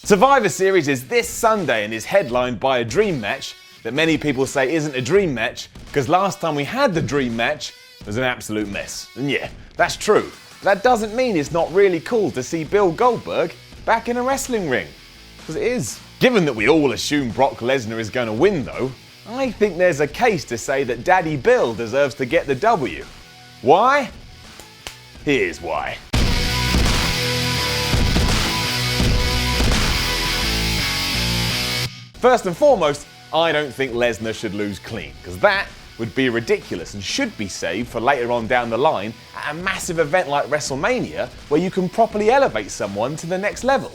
Survivor Series is this Sunday and is headlined by a dream match that many people say isn't a dream match because last time we had the dream match was an absolute mess. And yeah, that's true. But that doesn't mean it's not really cool to see Bill Goldberg back in a wrestling ring. Because it is. Given that we all assume Brock Lesnar is going to win though, I think there's a case to say that Daddy Bill deserves to get the W. Why? Here's why. First and foremost, I don't think Lesnar should lose clean, because that would be ridiculous and should be saved for later on down the line at a massive event like WrestleMania where you can properly elevate someone to the next level.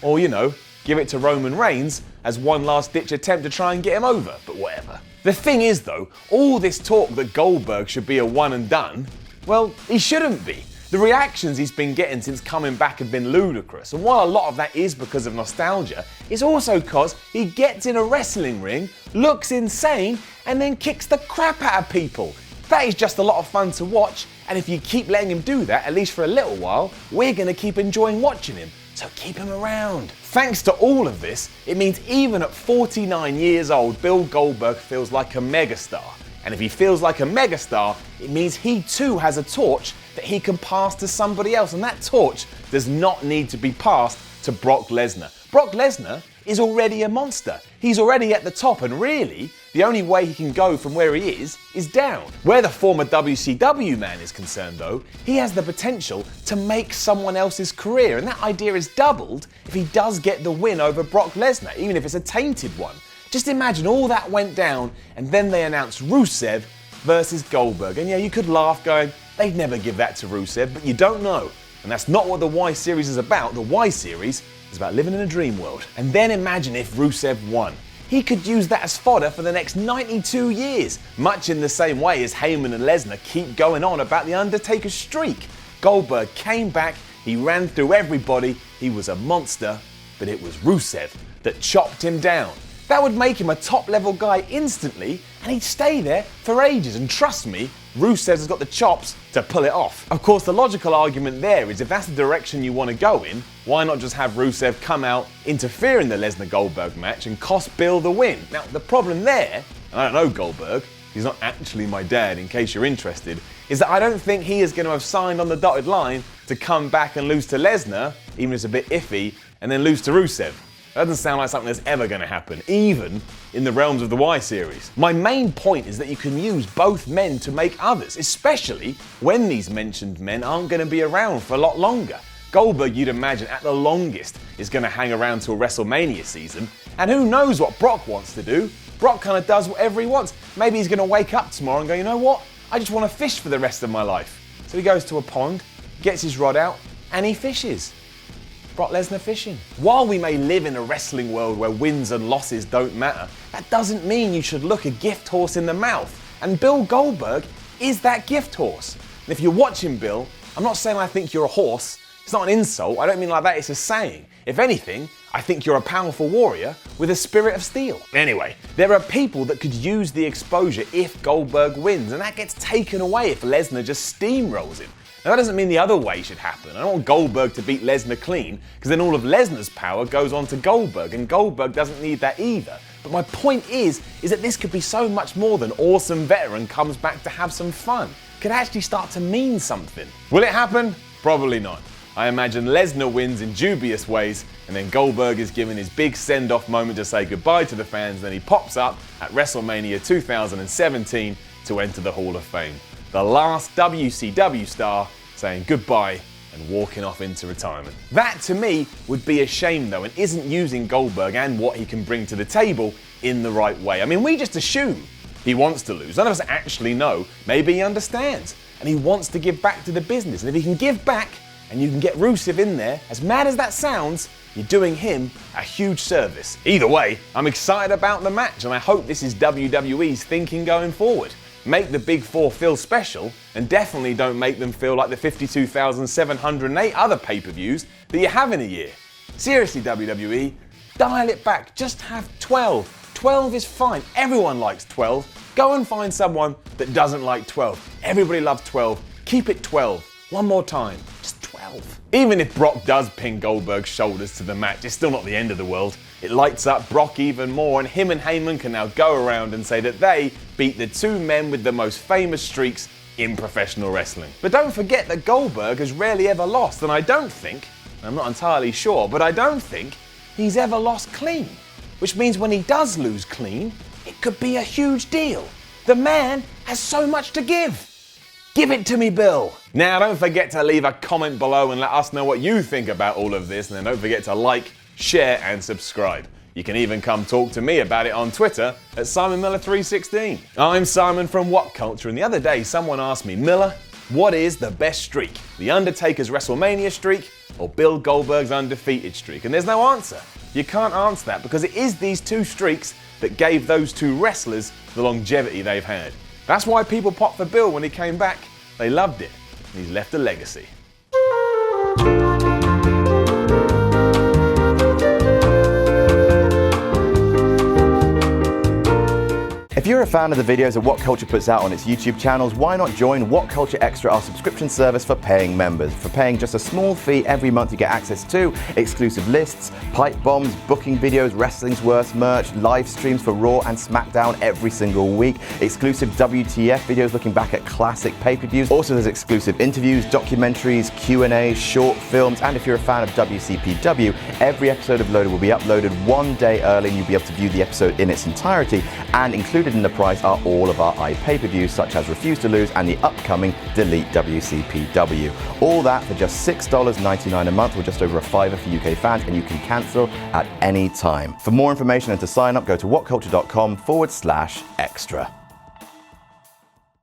Or, give it to Roman Reigns as one last ditch attempt to try and get him over, but whatever. The thing is though, all this talk that Goldberg should be a one and done, well, he shouldn't be. The reactions he's been getting since coming back have been ludicrous, and while a lot of that is because of nostalgia, it's also because he gets in a wrestling ring, looks insane, and then kicks the crap out of people. That is just a lot of fun to watch, and if you keep letting him do that, at least for a little while, we're going to keep enjoying watching him. So keep him around. Thanks to all of this, it means even at 49 years old, Bill Goldberg feels like a megastar. And if he feels like a megastar, it means he too has a torch that he can pass to somebody else. And that torch does not need to be passed to Brock Lesnar. Brock Lesnar is already a monster. He's already at the top, and really, the only way he can go from where he is down. Where the former WCW man is concerned though, he has the potential to make someone else's career, and that idea is doubled if he does get the win over Brock Lesnar, even if it's a tainted one. Just imagine all that went down and then they announced Rusev versus Goldberg. And yeah, you could laugh going, they'd never give that to Rusev, but you don't know. And that's not what the Y Series is about. The Y Series is about living in a dream world. And then imagine if Rusev won. He could use that as fodder for the next 92 years, much in the same way as Heyman and Lesnar keep going on about the Undertaker's streak. Goldberg came back, he ran through everybody, he was a monster, but it was Rusev that chopped him down. That would make him a top-level guy instantly, and he'd stay there for ages. And trust me, Rusev has got the chops to pull it off. Of course, the logical argument there is if that's the direction you want to go in, why not just have Rusev come out, interfere in the Lesnar-Goldberg match, and cost Bill the win? Now, the problem there, and I don't know Goldberg, he's not actually my dad in case you're interested, is that I don't think he is going to have signed on the dotted line to come back and lose to Lesnar, even if it's a bit iffy, and then lose to Rusev. That doesn't sound like something that's ever going to happen, even in the realms of the Y Series. My main point is that you can use both men to make others, especially when these mentioned men aren't going to be around for a lot longer. Goldberg, you'd imagine, at the longest, is going to hang around till WrestleMania season, and who knows what Brock wants to do. Brock kind of does whatever he wants. Maybe he's going to wake up tomorrow and go, you know what? I just want to fish for the rest of my life. So he goes to a pond, gets his rod out, and he fishes. Brock Lesnar fishing. While we may live in a wrestling world where wins and losses don't matter, that doesn't mean you should look a gift horse in the mouth. And Bill Goldberg is that gift horse. And if you're watching Bill, I'm not saying I think you're a horse. It's not an insult. I don't mean like that. It's a saying. If anything, I think you're a powerful warrior with a spirit of steel. Anyway, there are people that could use the exposure if Goldberg wins, and that gets taken away if Lesnar just steamrolls him. Now that doesn't mean the other way should happen. I don't want Goldberg to beat Lesnar clean, because then all of Lesnar's power goes on to Goldberg, and Goldberg doesn't need that either. But my point is that this could be so much more than awesome veteran comes back to have some fun. It could actually start to mean something. Will it happen? Probably not. I imagine Lesnar wins in dubious ways, and then Goldberg is given his big send-off moment to say goodbye to the fans, then he pops up at WrestleMania 2017 to enter the Hall of Fame. The last WCW star saying goodbye and walking off into retirement. That to me would be a shame though, and isn't using Goldberg and what he can bring to the table in the right way. I mean, we just assume he wants to lose. None of us actually know. Maybe he understands and he wants to give back to the business. And if he can give back and you can get Rusev in there, as mad as that sounds, you're doing him a huge service. Either way, I'm excited about the match, and I hope this is WWE's thinking going forward. Make the Big Four feel special, and definitely don't make them feel like the 52,708 other pay-per-views that you have in a year. Seriously, WWE, dial it back. Just have 12. 12 is fine. Everyone likes 12. Go and find someone that doesn't like 12. Everybody loves 12. Keep it 12. One more time. Just 12. himself. Even if Brock does pin Goldberg's shoulders to the match, it's still not the end of the world. It lights up Brock even more, and him and Heyman can now go around and say that they beat the two men with the most famous streaks in professional wrestling. But don't forget that Goldberg has rarely ever lost, and I don't think, I'm not entirely sure, but I don't think he's ever lost clean. Which means when he does lose clean, it could be a huge deal. The man has so much to give. Give it to me, Bill. Now, don't forget to leave a comment below and let us know what you think about all of this, and then don't forget to like, share, and subscribe. You can even come talk to me about it on Twitter at SimonMiller316. I'm Simon from WhatCulture, and the other day someone asked me, Miller, what is the best streak? The Undertaker's WrestleMania streak or Bill Goldberg's undefeated streak? And there's no answer. You can't answer that because it is these two streaks that gave those two wrestlers the longevity they've had. That's why people popped for Bill when he came back. They loved it. And he's left a legacy. If you're a fan of the videos that WhatCulture puts out on its YouTube channels, why not join WhatCulture Extra, our subscription service for paying members? For paying just a small fee every month, you get access to exclusive lists, pipe bombs, booking videos, wrestling's worst merch, live streams for Raw and SmackDown every single week, exclusive WTF videos looking back at classic pay-per-views. Also, there's exclusive interviews, documentaries, Q&As, short films, and if you're a fan of WCPW, every episode of Loaded will be uploaded one day early, and you'll be able to view the episode in its entirety. And included in the price are all of our pay-per-views such as Refuse to Lose and the upcoming Delete WCPW. All that for just $6.99 a month, or just over $5 for UK fans, and you can cancel at any time. For more information and to sign up, go to whatculture.com/extra.